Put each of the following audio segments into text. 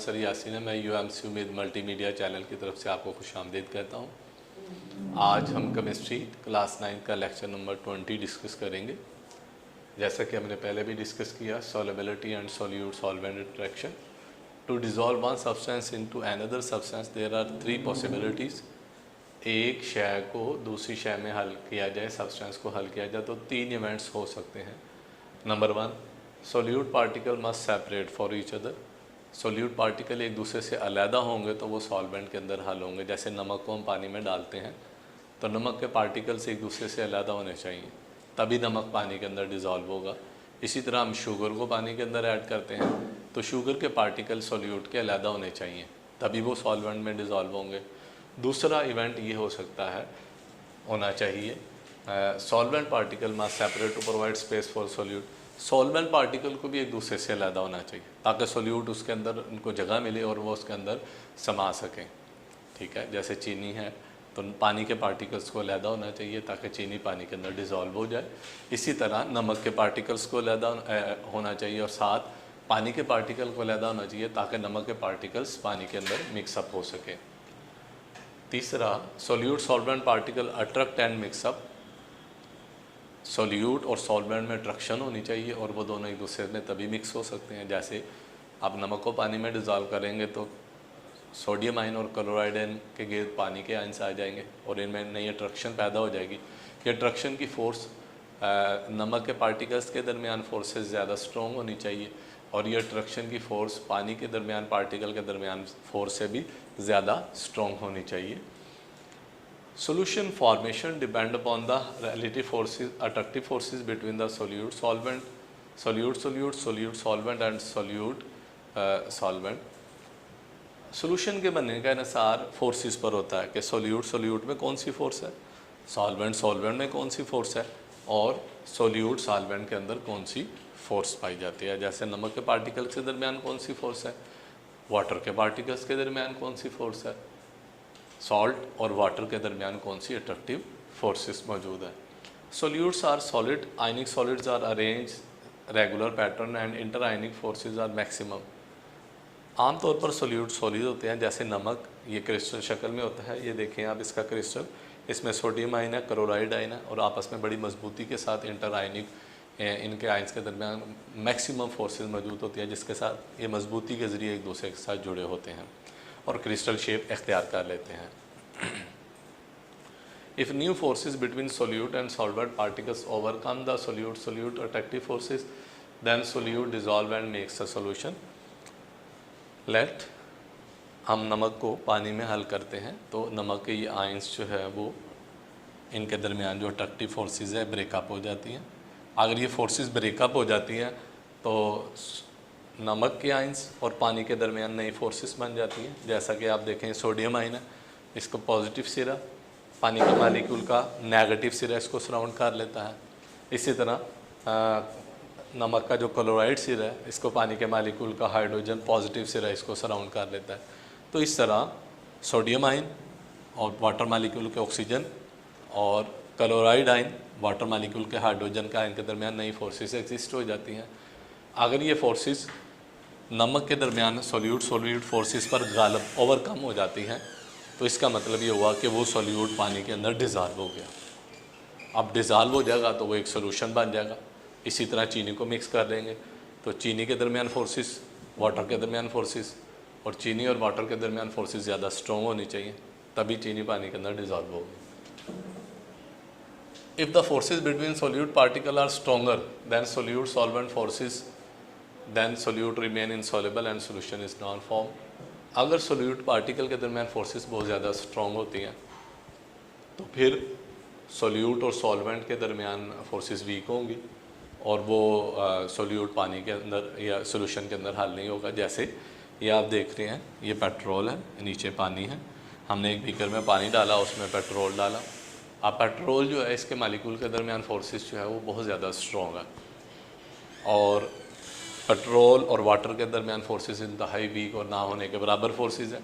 Professor Yasin है। मैं UMC उम्मीद मल्टीमीडिया चैनल की तरफ से आपको खुशामदीद कहता हूँ। आज हम केमिस्ट्री क्लास 9 का लेक्चर नंबर 20 डिस्कस करेंगे। जैसा कि हमने पहले भी डिस्कस किया, solubility and solute solvent interaction. To dissolve one substance into another substance there are 3 possibilities. एक शय को दूसरी शय में हल किया जाए, सब्सटेंस को हल किया जाए, तो 3 इवेंट्स हो सकते हैं। Number 1, solute particle must separate for each other. Solute particle एक दूसरे से अलहदा होंगे तो वो सॉल्वेंट के अंदर हल होंगे। जैसे नमक को हम पानी में डालते हैं तो नमक के पार्टिकल्स एक दूसरे से अलहदा होने चाहिए, तभी नमक पानी के अंदर डिज़ोल्व होगा। इसी तरह हम शुगर को पानी के अंदर ऐड करते हैं तो शुगर के पार्टिकल सोल्यूट के अलहदा होने चाहिए, तभी वो सॉल्वेंट में डिज़ोल्व होंगे। दूसरा इवेंट ये हो सकता है, होना चाहिए, solvent particle must separate to provide space for solute. Solvent particle को भी एक दूसरे से अलहदा होना चाहिए ताकि सोल्यूट उसके अंदर उनको जगह मिले और वो उसके अंदर समा सकें। ठीक है, जैसे चीनी है तो पानी के पार्टिकल्स को अलहदा होना चाहिए ताकि चीनी पानी के अंदर डिज़ोल्व हो जाए। इसी तरह नमक के पार्टिकल्स को अलहदा होना चाहिए और साथ पानी के पार्टिकल को अलहदा होना चाहिए ताकि नमक के पार्टिकल्स पानी के अंदर मिक्सअप हो सके। तीसरा, solute solvent particle attract and mix up. Solute और सॉल्वेंट में अट्रैक्शन होनी चाहिए और वो दोनों एक दूसरे में तभी मिक्स हो सकते हैं। जैसे आप नमक को पानी में डिज़ोल्व करेंगे तो सोडियम आयन और क्लोराइड आयन के गिर्द पानी के आयन्स आ जाएंगे और इनमें नई अट्रैक्शन पैदा हो जाएगी। ये अट्रैक्शन की फ़ोर्स नमक के पार्टिकल्स के दरमियान फोर्सेस ज़्यादा स्ट्रॉन्ग होनी चाहिए और ये अट्रैक्शन की फ़ोर्स पानी के दरमियान पार्टिकल के दरमियान फोर्स से भी ज़्यादा स्ट्रॉन्ग होनी चाहिए। Solution formation depend upon the relative forces, attractive forces between the solute, solvent, solute, solvent and solute, solvent. Solution के बनने का अनुसार फोर्सेस पर होता है कि सोल्यूट में कौन सी फोर्स है, सॉल्वेंट में कौन सी फोर्स है और सोल्यूट सॉल्वेंट के अंदर कौन सी फोर्स पाई जाती है। जैसे नमक के पार्टिकल्स के दरमियान कौन सी फोर्स है, वाटर के पार्टिकल्स के दरमियान कौन सी फोर्स है, सॉल्ट और वाटर के दरमियान कौन सी अट्रैक्टिव फोर्सेस मौजूद है। Solutes are solid, ionic solids are arrange regular pattern and inter ionic forces are maximum. आमतौर पर सोल्यूट सॉलिड होते हैं, जैसे नमक ये क्रिस्टल शक्ल में होता है। ये देखें आप इसका क्रिस्टल, इसमें सोडियम आयन है, क्लोराइड आयन है और आपस में बड़ी मजबूती के साथ इंटर आयनिक इनके आयन्स के दरमियान मैक्सिमम फोर्सेस मौजूद होती हैं, जिसके साथ ये मजबूती के ज़रिए एक दूसरे के साथ जुड़े होते हैं और क्रिस्टल शेप इख्तियार कर लेते हैं। If new forces between solute and solvent particles overcome the solute attractive forces, then solute dissolve and makes a solution. Let हम नमक को पानी में हल करते हैं तो नमक के ये आयंस जो है वो इनके दरमियान जो अट्रैक्टिव फोर्सेस है ब्रेकअप हो जाती हैं। अगर ये फोर्सेस ब्रेकअप हो जाती हैं तो नमक के आयंस और पानी के दरमियान नई फोर्सेस बन जाती हैं। जैसा कि आप देखें, सोडियम आयन है, इसको पॉजिटिव सिरा पानी के मालिक्यूल का नेगेटिव सिरा इसको सराउंड कर लेता है। इसी तरह नमक का जो क्लोराइड सिरा है, इसको पानी के मालिक्यूल का हाइड्रोजन पॉजिटिव सिरा इसको सराउंड कर लेता है। तो इस तरह सोडियम आयन और वाटर मालिक्यूल के ऑक्सीजन और क्लोराइड आयन वाटर मालिक्यूल के हाइड्रोजन का आयन के दरमियान नई फोर्सेस एग्जिस्ट हो जाती हैं। अगर ये फोर्सेस नमक के दरमियान सोल्यूट फोर्सेस पर गालब ओवरकम हो जाती हैं तो इसका मतलब ये हुआ कि वो सोल्यूट पानी के अंदर डिज़ोल्व हो गया। अब डिज़ोल्व हो जाएगा तो वो एक सोल्यूशन बन जाएगा। इसी तरह चीनी को मिक्स कर देंगे तो चीनी के दरमियान फोर्सेस, वाटर के दरमियान फोर्सेस और चीनी और वाटर के दरमियान फोर्सेस ज़्यादा स्ट्रॉन्ग होनी चाहिए, तभी चीनी पानी के अंदर डिज़ोल्व होगी। If the forces between solute particle are stronger than solute solvent forces then solute remain insoluble and solution is non-form। अगर सोल्यूट पार्टिकल के दरमियान फोर्सेस बहुत ज़्यादा स्ट्रॉन्ग होती हैं तो फिर सोल्यूट और सॉल्वेंट के दरमियान फोर्सेस वीक होंगी और वो सोल्यूट पानी के अंदर या सोल्यूशन के अंदर हल नहीं होगा। जैसे ये आप देख रहे हैं, ये पेट्रोल है, नीचे पानी है, हमने एक बीकर में पानी डाला, उसमें पेट्रोल डाला। अब पेट्रोल जो है इसके मालिक्यूल के दरमियान फोर्सेस जो है वो बहुत ज़्यादा स्ट्रॉन्ग है और पेट्रोल और वाटर के दरमियान फोर्सेस इंतहाई वीक और ना होने के बराबर फोर्सेस हैं।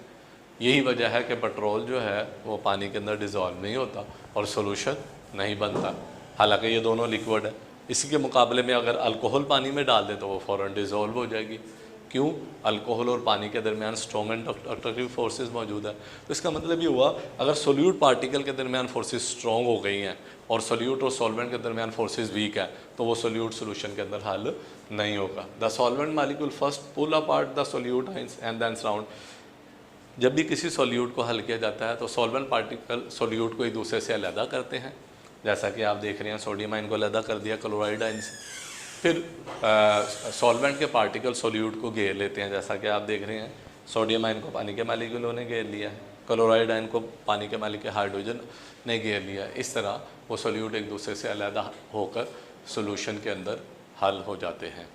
यही वजह है कि पेट्रोल जो है वो पानी के अंदर डिज़ोल्व नहीं होता और सोल्यूशन नहीं बनता, हालांकि ये दोनों लिक्विड है। इसी के मुकाबले में अगर अल्कोहल पानी में डाल दें तो वो फ़ौरन डिज़ोल्व हो जाएगी क्यों? अल्कोहल और पानी के दरमियान स्ट्रॉन्ग एंड अट्रैक्टिव फोर्सेस मौजूद है। तो इसका मतलब ये हुआ, अगर सोल्यूट पार्टिकल के दरमियान फोर्सेस स्ट्रॉन्ग हो गई हैं और सोल्यूट और सॉल्वेंट के दरमियान फोर्सेस वीक है, तो वो सोल्यूट सोल्यूशन के अंदर हल नहीं होगा। The solvent molecule first pull apart the solute ions and then surround. जब भी किसी सोल्यूट को हल किया जाता है तो सॉल्वेंट पार्टिकल सोल्यूट को एक दूसरे से अलहदा करते हैं, जैसा कि आप देख रहे हैं सोडियम आयन को अलहदा कर दिया क्लोराइड आयन से। फिर सॉल्वेंट के पार्टिकल सोल्यूट को घेर लेते हैं, जैसा कि आप देख रहे हैं सोडियम आयन को पानी के मालिक्यूलों ने घेर लिया है, क्लोराइड आयन को पानी के मालिक्यूल हाइड्रोजन ने घेर लिया। इस तरह वो सोल्यूट एक दूसरे से अलहदा होकर सोल्यूशन के अंदर हल हो जाते हैं।